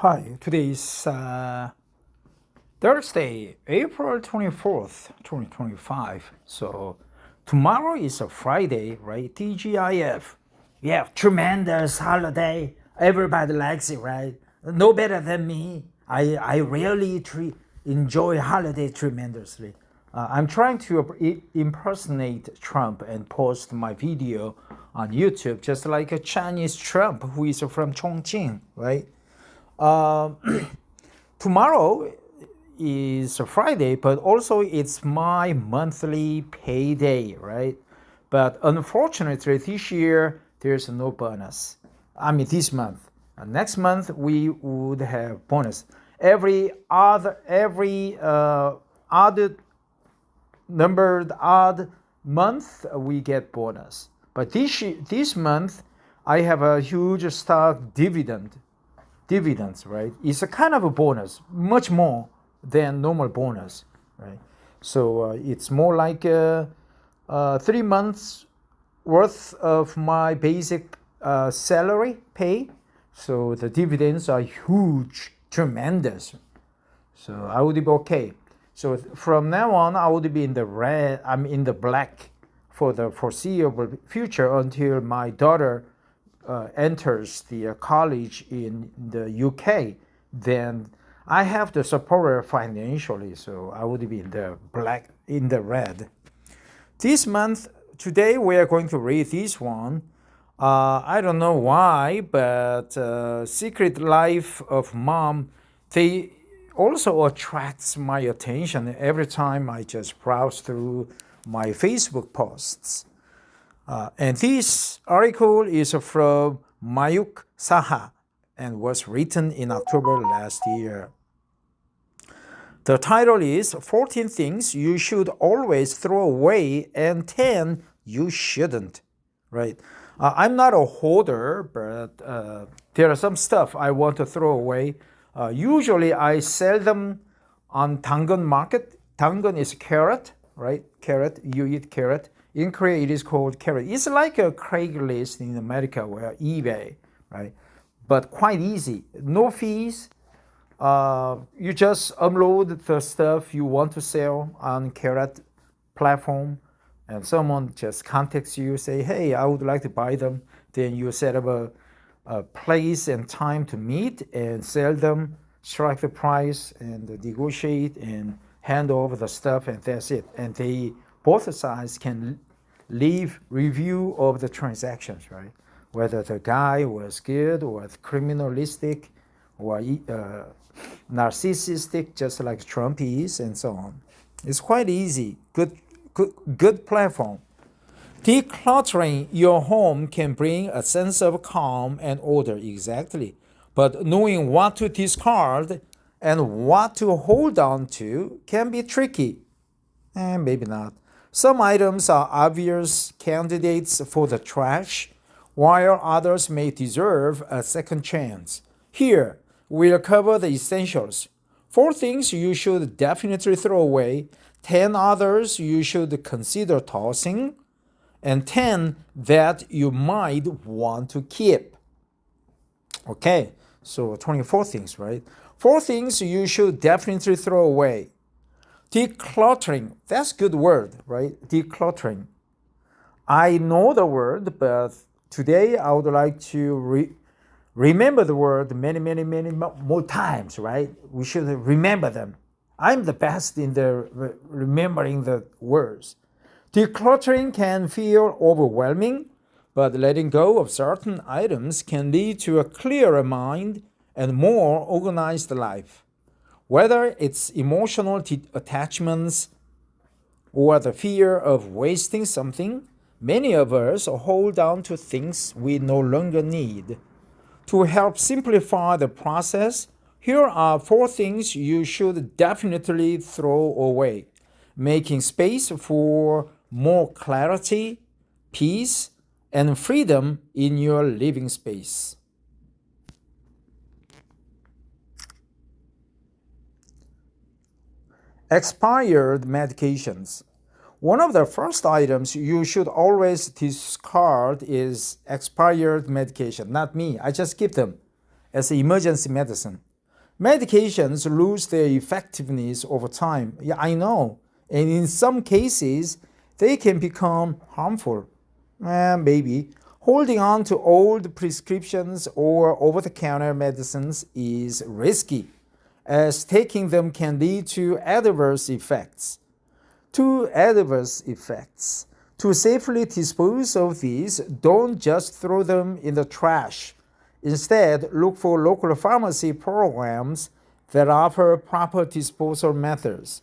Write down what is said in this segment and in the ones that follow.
Hi, today is Thursday, April 24th, 2025. So tomorrow is a Friday, right? TGIF. Yeah, tremendous holiday. Everybody likes it, right? No better than me. I really enjoy holiday tremendously. I'm trying to impersonate Trump and post my video on YouTube, just like a Chinese Trump who is from Chongqing, right? Uh, Tomorrow is a Friday, but also it's my monthly payday, right? But unfortunately, this year there's no bonus. I mean, this month. Next month we would have bonus. Every other numbered odd month we get bonus. But this month I have a huge stock dividends, right? It's a kind of a bonus, much more than normal bonus, right? So it's more like 3 months worth of my basic salary pay. So the dividends are huge, tremendous. So I would be okay. So from now on, I would be in the red. I'm in the black for the foreseeable future until my daughter enters the college in the UK. Then I have to support her financially. So I would be in the black, in the red. This month, today we are going to read this one. I don't know why, but Secret Life of Mom, they also attracts my attention every time I just browse through my Facebook posts. And this article is from Mayuk Saha and was written in October last year. The title is 14 Things You Should Always Throw Away and 10 You Shouldn't. Right? I'm not a hoarder, but there are some stuff I want to throw away. Usually I sell them on Dangon market. Dangon is carrot, right? Carrot, you eat carrot. In Korea, it is called carrot. It's like a Craigslist in America or eBay, right? But quite easy. No fees. You just upload the stuff you want to sell on Carrot platform, and someone just contacts you, say, "Hey, I would like to buy them." Then you set up a place and time to meet and sell them, strike the price, and negotiate and hand over the stuff, and that's it. And they both sides can leave review of the transactions, right? Whether the guy was good or criminalistic or narcissistic, just like Trump is, and so on. It's quite easy. Good platform. Decluttering your home can bring a sense of calm and order, exactly. But knowing what to discard and what to hold on to can be tricky. And maybe not. Some items are obvious candidates for the trash, while others may deserve a second chance. Here, we'll cover the essentials. 4 things you should definitely throw away, 10 others you should consider tossing, and 10 that you might want to keep. Okay, so 24 things, right? 4 things you should definitely throw away. Decluttering, that's a good word, right? Decluttering. I know the word, but today I would like to remember the word many more times, right? We should remember them. I'm the best in remembering the words. Decluttering can feel overwhelming, but letting go of certain items can lead to a clearer mind and more organized life. Whether it's emotional attachments or the fear of wasting something, many of us hold on to things we no longer need. To help simplify the process, here are 4 things you should definitely throw away, making space for more clarity, peace, and freedom in your living space. Expired medications. One of the first items you should always discard is expired medication. Not me, I just keep them as emergency medicine. Medications lose their effectiveness over time. Yeah, I know. And in some cases, they can become harmful. Maybe. Holding on to old prescriptions or over-the-counter medicines is risky, as taking them can lead to adverse effects. To safely dispose of these, don't just throw them in the trash. Instead, look for local pharmacy programs that offer proper disposal methods.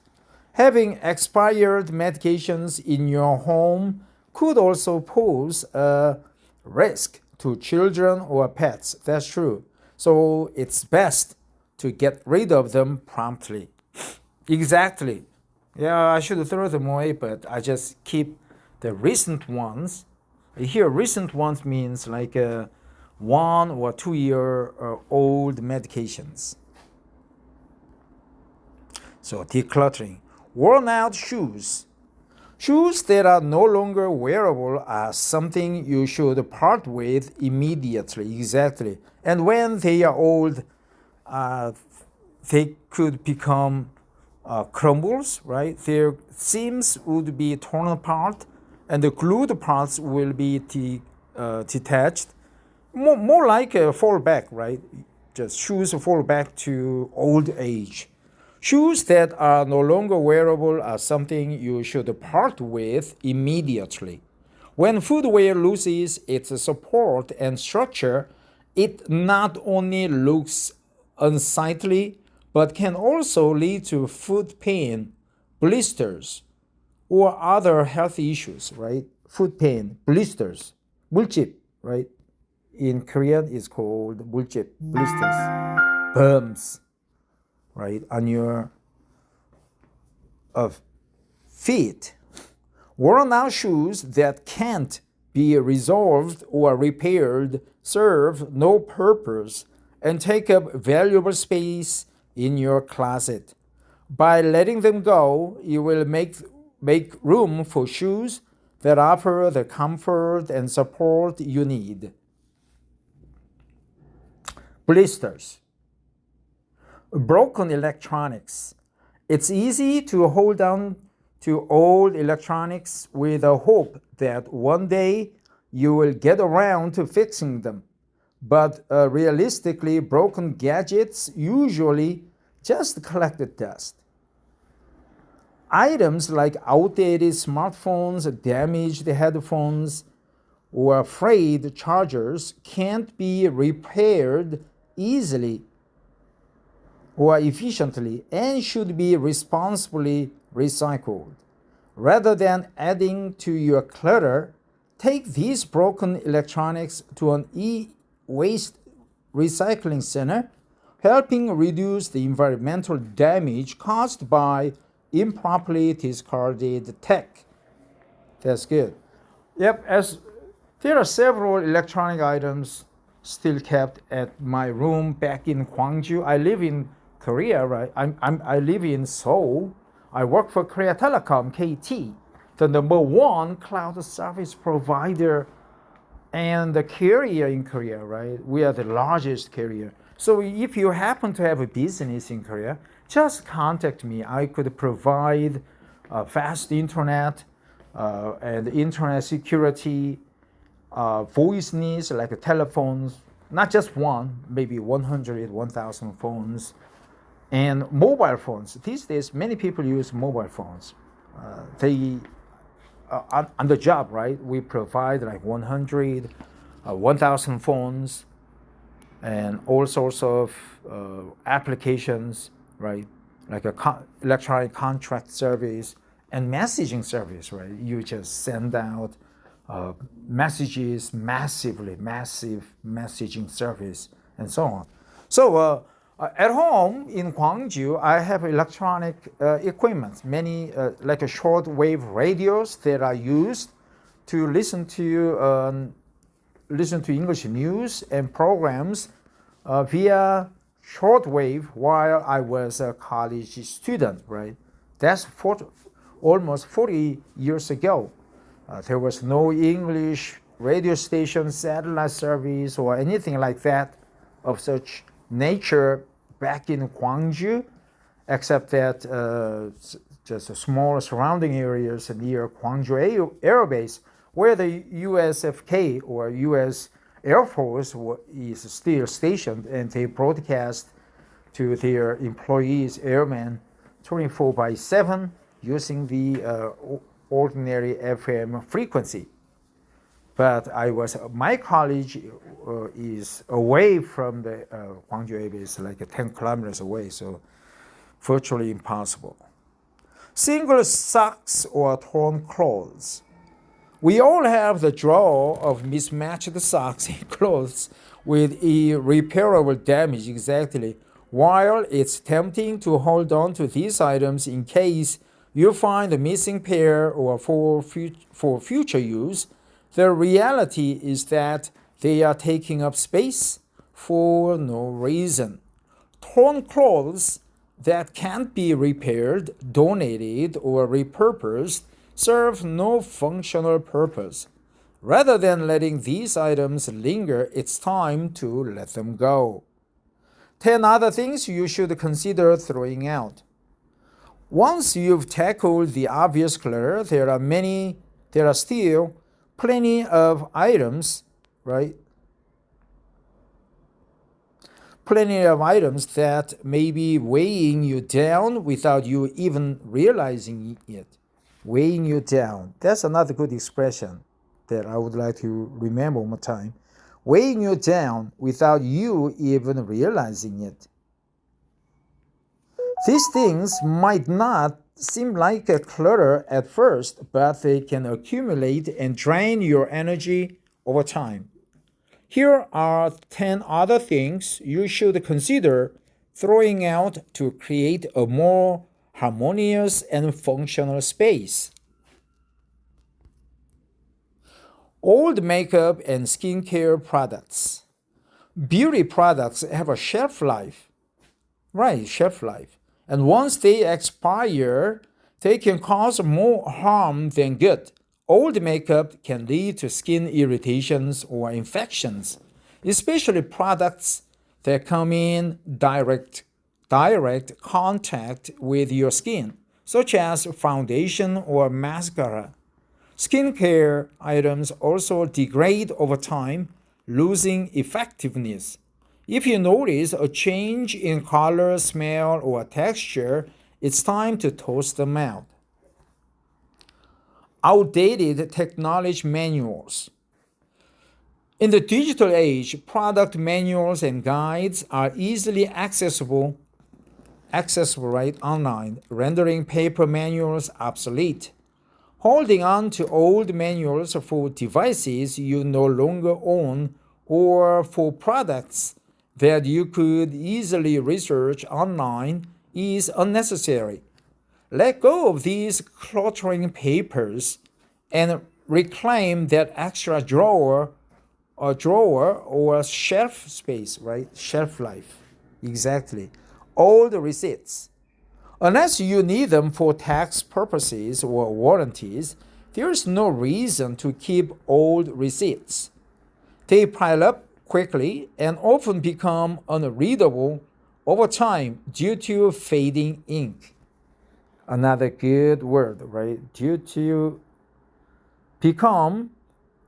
Having expired medications in your home could also pose a risk to children or pets. That's true. So it's best to get rid of them promptly. Exactly. Yeah, I should throw them away, but I just keep the recent ones. Here, recent ones means like 1 or 2 year old medications. So decluttering. Worn out shoes. Shoes that are no longer wearable are something you should part with immediately. Exactly. And when they are old, they could become crumbles, right? Their seams would be torn apart, and the glued parts will be detached. More like a fallback, right? Just shoes fall back to old age. Shoes that are no longer wearable are something you should part with immediately. When footwear loses its support and structure, it not only looks unsightly, but can also lead to foot pain, blisters, or other health issues, right? Foot pain, blisters, mulchip, right? In Korean, it's called mulchip, blisters, bumps, right, on your feet. Worn out shoes that can't be resolved or repaired serve no purpose and take up valuable space in your closet. By letting them go, you will make room for shoes that offer the comfort and support you need. Blisters. Broken electronics. It's easy to hold on to old electronics with a hope that one day you will get around to fixing them. But realistically, broken gadgets usually just collect dust. Items like outdated smartphones, damaged headphones, or frayed chargers can't be repaired easily or efficiently and should be responsibly recycled. Rather than adding to your clutter, take these broken electronics to an e-waste recycling center, helping reduce the environmental damage caused by improperly discarded tech. That's good. Yep, as there are several electronic items still kept at my room back in Gwangju. I live in Korea, right? I live in Seoul. I work for Korea Telecom, KT, the number one cloud service provider and the carrier in Korea, right? We are the largest carrier. So if you happen to have a business in Korea, just contact me. I could provide fast internet and internet security, voice needs like telephones, not just one, maybe 100, 1,000 phones, and mobile phones. These days, many people use mobile phones. They on the job, right? We provide like 100, 1,000 phones, and all sorts of applications, right? Like a electronic contract service and messaging service, right? You just send out messages, massive messaging service, and so on. So at home in Gwangju, I have electronic equipment, many like a shortwave radios that are used to listen to English news and programs via shortwave while I was a college student, right? That's almost 40 years ago. There was no English radio station, satellite service, or anything like that of such nature back in Gwangju, except that just a small surrounding areas near Gwangju Air Base, where the USFK or U.S. Air Force is still stationed, and they broadcast to their employees, airmen, 24/7 using the ordinary FM frequency. But my college is away from the Gwangju Air Base, like 10 kilometers away, so virtually impossible. Single socks or torn clothes. We all have the drawer of mismatched socks and clothes with irreparable damage, exactly. While it's tempting to hold on to these items in case you find a missing pair or for future use, the reality is that they are taking up space for no reason. Torn clothes that can't be repaired, donated, or repurposed serve no functional purpose. Rather than letting these items linger, it's time to let them go. 10 other things you should consider throwing out. Once you've tackled the obvious clutter, there are still plenty of items, right? Plenty of items that may be weighing you down without you even realizing it. Weighing you down. That's another good expression that I would like to remember one more time. Weighing you down without you even realizing it. These things might not seem like a clutter at first, but they can accumulate and drain your energy over time. Here are 10 other things you should consider throwing out to create a more harmonious and functional space. Old makeup and skincare products. Beauty products have a shelf life. Right, shelf life. And once they expire, they can cause more harm than good. Old makeup can lead to skin irritations or infections, especially products that come in direct contact with your skin, such as foundation or mascara. Skincare items also degrade over time, losing effectiveness. If you notice a change in color, smell, or texture, it's time to toss them out. Outdated technology manuals. In the digital age, product manuals and guides are easily accessible right online, rendering paper manuals obsolete. Holding on to old manuals for devices you no longer own or for products that you could easily research online is unnecessary. Let go of these cluttering papers and reclaim that extra drawer or shelf space, right? Shelf life. Exactly. Old receipts. Unless you need them for tax purposes or warranties, there is no reason to keep old receipts. They pile up quickly and often become unreadable over time due to fading ink. Another good word, right?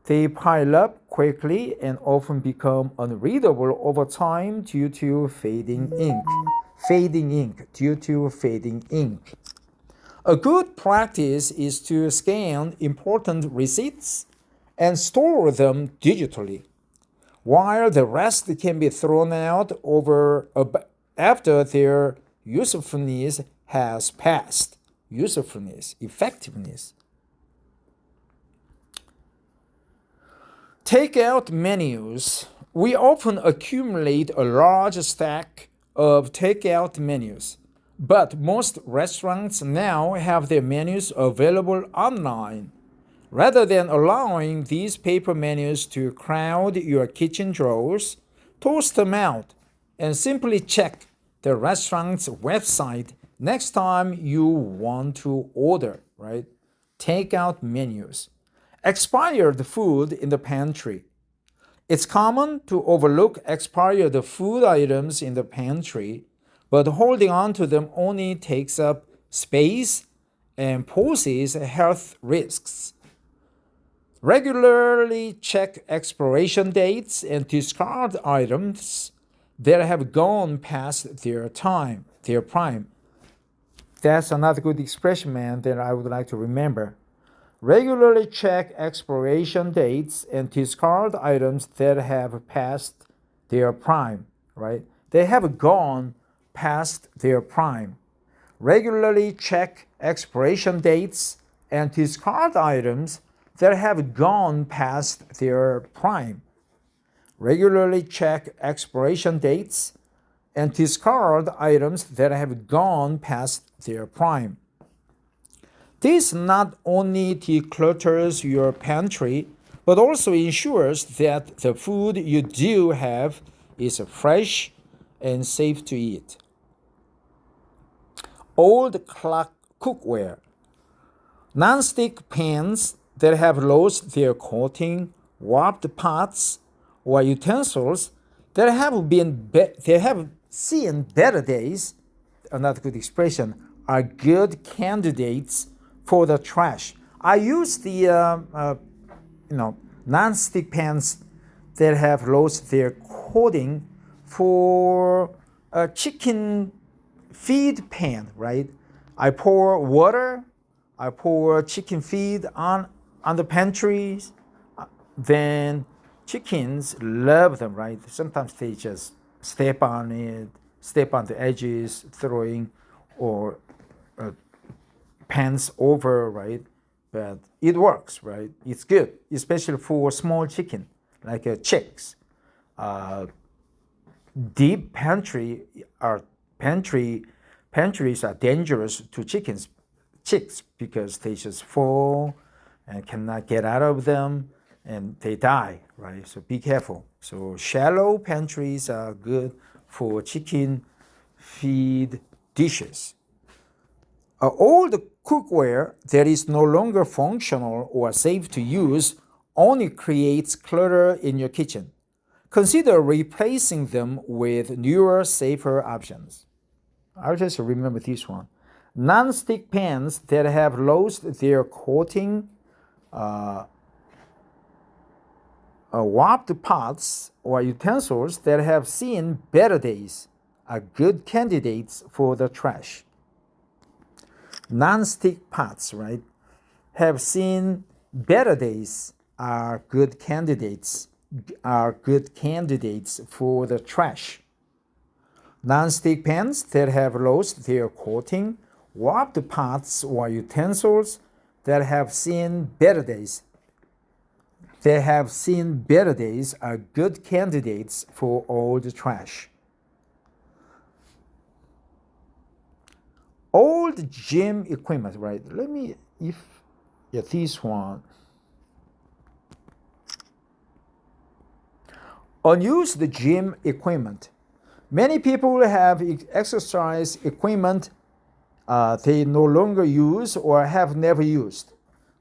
They pile up quickly and often become unreadable over time due to fading ink. Due to fading ink. A good practice is to scan important receipts and store them digitally, while the rest can be thrown out after their usefulness has passed. Effectiveness. Take-out menus. We often accumulate a large stack of take-out menus, but most restaurants now have their menus available online. Rather than allowing these paper menus to crowd your kitchen drawers, toss them out and simply check the restaurant's website next time you want to order, right? Take-out menus. Expired food in the pantry. It's common to overlook expired food items in the pantry, but holding on to them only takes up space and poses health risks. Regularly check expiration dates and discard items that have gone past their prime. That's another good expression, man, that I would like to remember. Regularly check expiration dates and discard items that have passed their prime, right? They have gone past their prime. Regularly check expiration dates and discard items that have gone past their prime. Regularly check expiration dates and discard items that have gone past their prime. This not only declutters your pantry, but also ensures that the food you do have is fresh and safe to eat. Old cookware. Non-stick pans that have lost their coating, warped pots, or utensils that have seen better days, another good expression, are good candidates for the trash. I use the non-stick pans that have lost their coating for a chicken feed pan, right? I pour water, I pour chicken feed on the pantries, then chickens love them, right? Sometimes they just step on it, step on the edges, throwing or pans over, right? But it works, right? It's good, especially for small chicken, like chicks. Deep pantries are dangerous to chicks because they just fall and cannot get out of them and they die, right? So be careful. So shallow pantries are good for chicken feed dishes. Old cookware that is no longer functional or safe to use only creates clutter in your kitchen. Consider replacing them with newer, safer options. I'll just remember this one. Non-stick pans that have lost their coating, warped pots, or utensils that have seen better days are good candidates for the trash. Non-stick pots, right, have seen better days are good candidates for the trash. Non-stick pans that have lost their coating, warped pots or utensils that have seen better days are good candidates for old trash. Old gym equipment, right? This one. Unused gym equipment. Many people have exercise equipment they no longer use or have never used.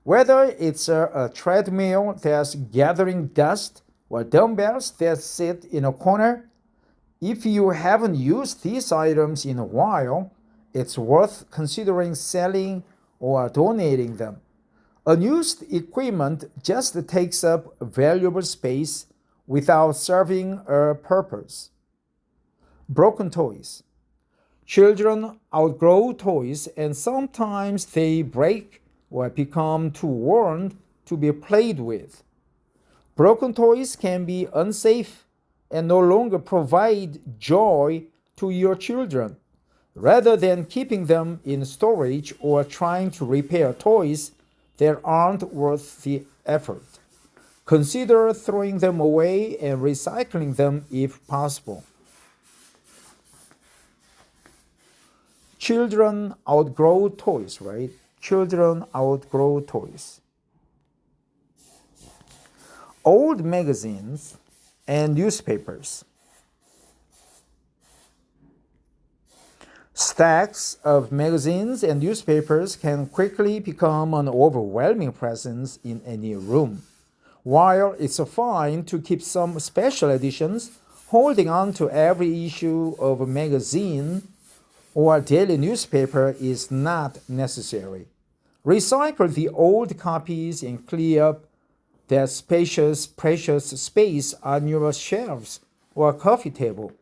Whether it's a treadmill that's gathering dust or dumbbells that sit in a corner, if you haven't used these items in a while, it's worth considering selling or donating them. Unused equipment just takes up valuable space without serving a purpose. Broken toys. Children outgrow toys and sometimes they break or become too worn to be played with. Broken toys can be unsafe and no longer provide joy to your children. Rather than keeping them in storage or trying to repair toys that aren't worth the effort, consider throwing them away and recycling them if possible. Children outgrow toys, right? Children outgrow toys. Old magazines and newspapers. Stacks of magazines and newspapers can quickly become an overwhelming presence in any room. While it's fine to keep some special editions, holding on to every issue of a magazine or daily newspaper is not necessary. Recycle the old copies and clear up that spacious, precious space on your shelves or coffee table.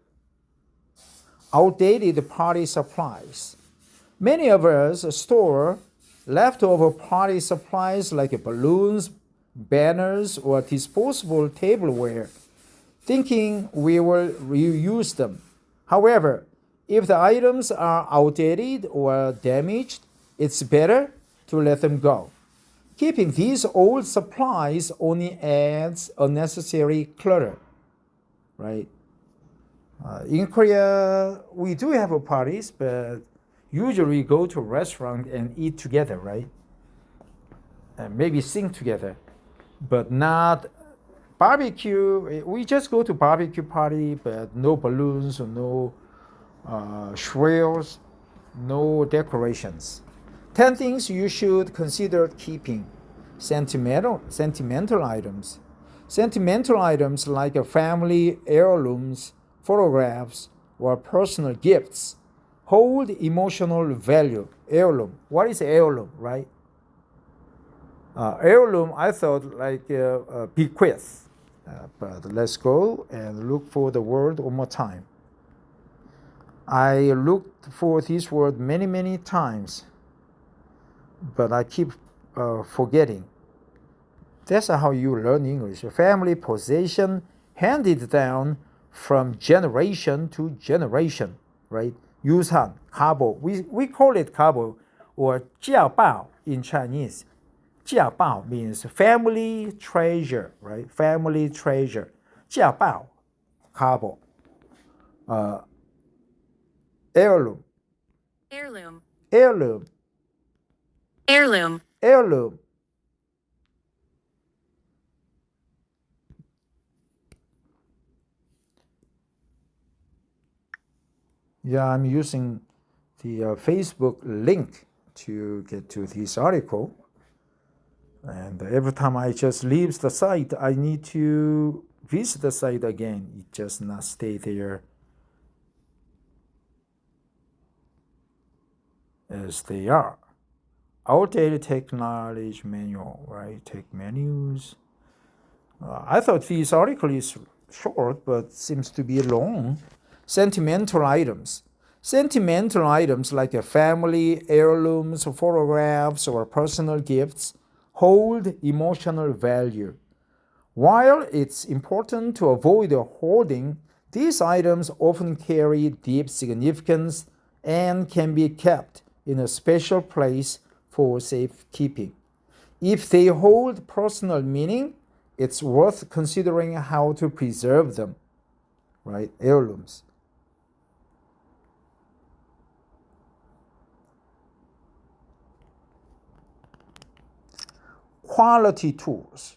Outdated party supplies. Many of us store leftover party supplies like balloons, banners, or disposable tableware, thinking we will reuse them. However, if the items are outdated or damaged, it's better to let them go. Keeping these old supplies only adds unnecessary clutter, right? In Korea, we do have parties, but usually go to a restaurant and eat together, right? And maybe sing together, but not barbecue. We just go to barbecue party, but no balloons, no shrills, no decorations. 10 things you should consider keeping. Sentimental items. Sentimental items like family heirlooms, photographs, or personal gifts hold emotional value. Heirloom. What is heirloom, right? Heirloom, I thought like bequeath. But let's go and look for the word one more time. I looked for this word many, many times, but I keep forgetting. That's how you learn English. Family possession handed down from generation to generation, right? 유산, 가보. We call it 가보 or 家宝 in Chinese. 家宝 means family treasure, right? Family treasure. 家宝, 가보. Heirloom. Heirloom. Heirloom. Heirloom. Heirloom. Yeah, I'm using the Facebook link to get to this article. And every time I just leave the site, I need to visit the site again. It just not stay there as they are. Outdated technology manual, right? Tech menus. I thought this article is short, but seems to be long. Sentimental items. Sentimental items like family heirlooms, photographs, or personal gifts hold emotional value. While it's important to avoid hoarding, these items often carry deep significance and can be kept in a special place for safekeeping. If they hold personal meaning, it's worth considering how to preserve them, right? Heirlooms. Quality tools.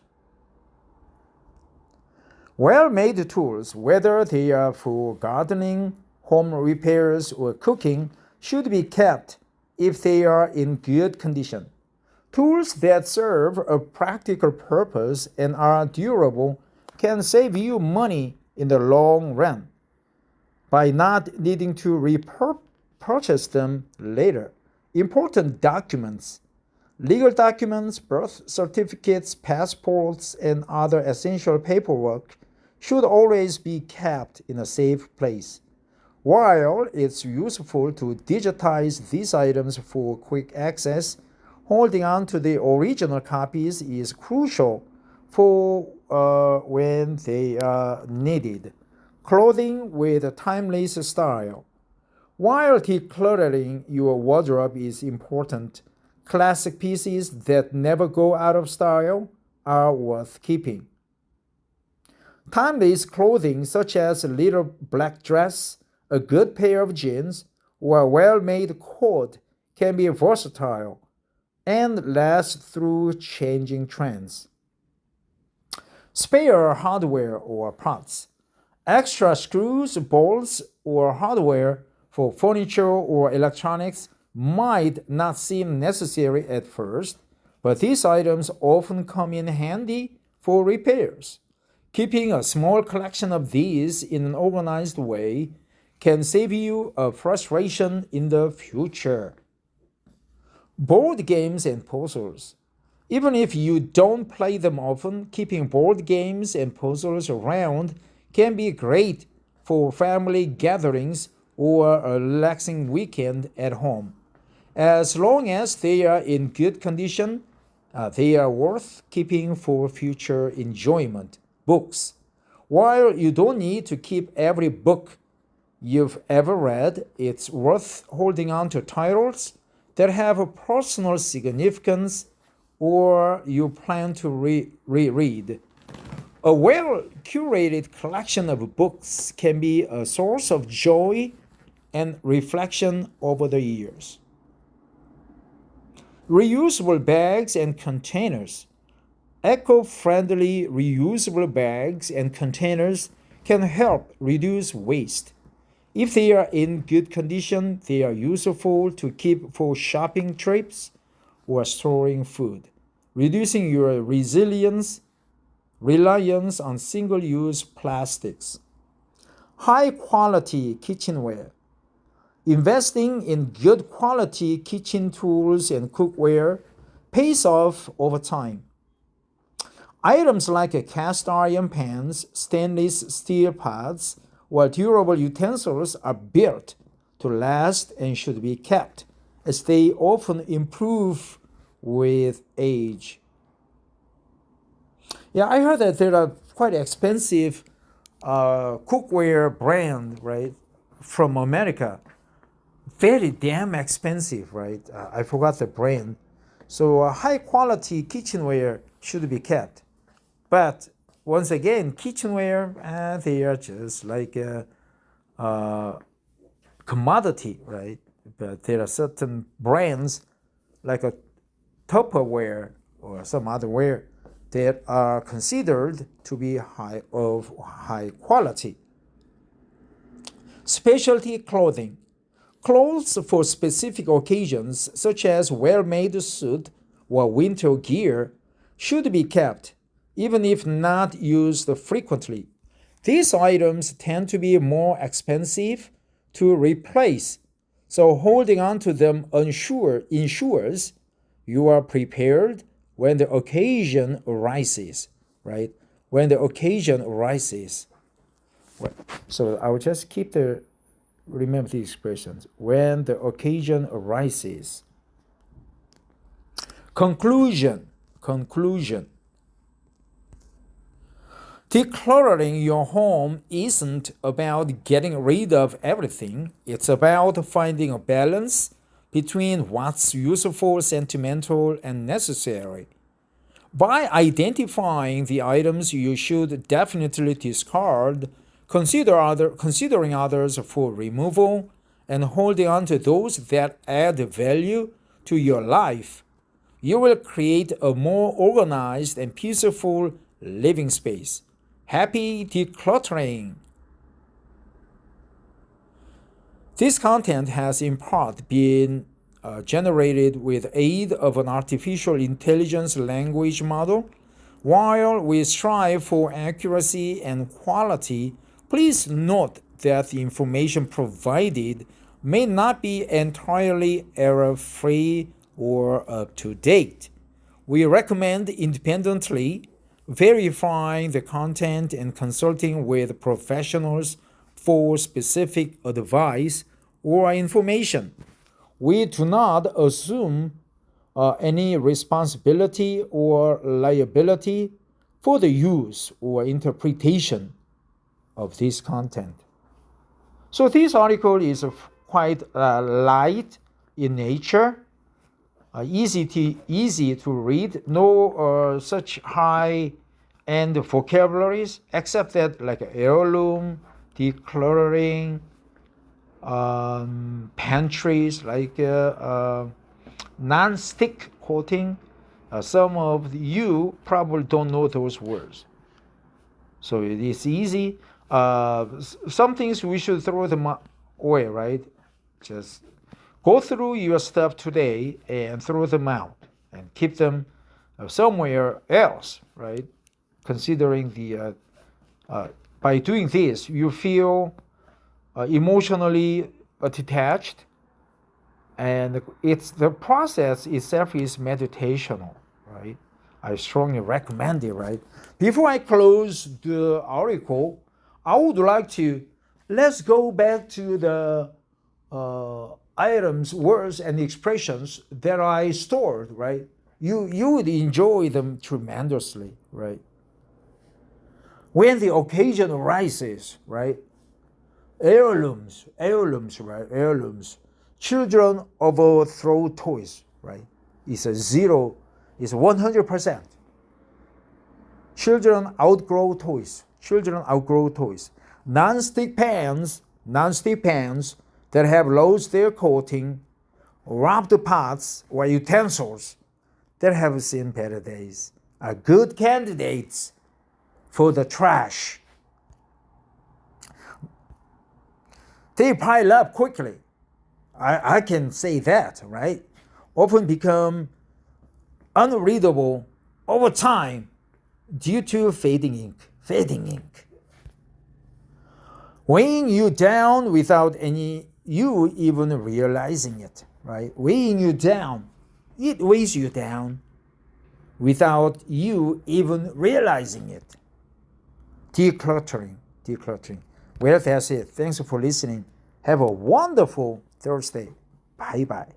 Well-made tools, whether they are for gardening, home repairs, or cooking, should be kept if they are in good condition. Tools that serve a practical purpose and are durable can save you money in the long run by not needing to repurchase them later. Important documents. Legal documents, birth certificates, passports, and other essential paperwork should always be kept in a safe place. While it's useful to digitize these items for quick access, holding on to the original copies is crucial for when they are needed. Clothing with a timeless style. While decluttering your wardrobe is important, classic pieces that never go out of style are worth keeping. Timeless clothing such as a little black dress, a good pair of jeans, or a well-made coat can be versatile and last through changing trends. Spare hardware or parts. Extra screws, bolts, or hardware for furniture or electronics might not seem necessary at first, but these items often come in handy for repairs. Keeping a small collection of these in an organized way can save you a frustration in the future. Board games and puzzles. Even if you don't play them often, keeping board games and puzzles around can be great for family gatherings or a relaxing weekend at home. As long as they are in good condition, they are worth keeping for future enjoyment. Books. While you don't need to keep every book you've ever read, it's worth holding on to titles that have a personal significance or you plan to reread. A well curated collection of books can be a source of joy and reflection over the years. Reusable bags and containers. Eco friendly reusable bags and containers can help reduce waste. If they are in good condition, they are useful to keep for shopping trips or storing food, reducing your reliance on single-use plastics. High-quality kitchenware. Investing in good quality kitchen tools and cookware pays off over time. Items like cast iron pans, stainless steel pots, or durable utensils are built to last and should be kept, as they often improve with age. Yeah, I heard that there are quite expensive cookware brand, right, from America. Very damn expensive, right? I forgot the brand. So high quality kitchenware should be kept. But once again, kitchenware, they are just like a commodity, right? But there are certain brands like a Tupperware or some other ware that are considered to be of high quality. Specialty clothing. Clothes for specific occasions, such as well-made suit or winter gear, should be kept, even if not used frequently. These items tend to be more expensive to replace, so holding on to them ensures you are prepared when the occasion arises, right? When the occasion arises. So I will just remember the expressions. When the occasion arises. Conclusion. Decluttering your home isn't about getting rid of everything. It's about finding a balance between what's useful, sentimental, and necessary. By identifying the items you should definitely discard, considering others for removal, and holding on to those that add value to your life, you will create a more organized and peaceful living space. Happy decluttering! This content has in part been generated with aid of an artificial intelligence language model. While we strive for accuracy and quality, please note that the information provided may not be entirely error-free or up-to-date. We recommend independently verifying the content and consulting with professionals for specific advice or information. We do not assume any responsibility or liability for the use or interpretation of this content. So this article is quite light in nature, easy to read, no such high end vocabularies, except that like heirloom, decluttering, pantries, like non-stick coating. Some of you probably don't know those words. So it is easy. Some things we should throw them away, right? Just go through your stuff today and throw them out and keep them somewhere else, right? Considering by doing this, you feel emotionally detached, and it's the process itself is meditational, right? I strongly recommend it, right? Before I close the article, I would like to let's go back to the items, words, and expressions that I stored, right? You would enjoy them tremendously, right? When the occasion arises, right? Heirlooms, right? Heirlooms. Children overthrow toys, right? It's a zero, it's 100%. Children outgrow toys. Children outgrow toys. Non-stick pans that have lost their coating, rubbed pots or utensils that have seen better days are good candidates for the trash. They pile up quickly. I can say that, right? Often become unreadable over time due to fading ink. Weighing you down without you even realizing it, right? Weighing you down. It weighs you down without you even realizing it. Decluttering. Well, that's it. Thanks for listening. Have a wonderful Thursday. Bye-bye.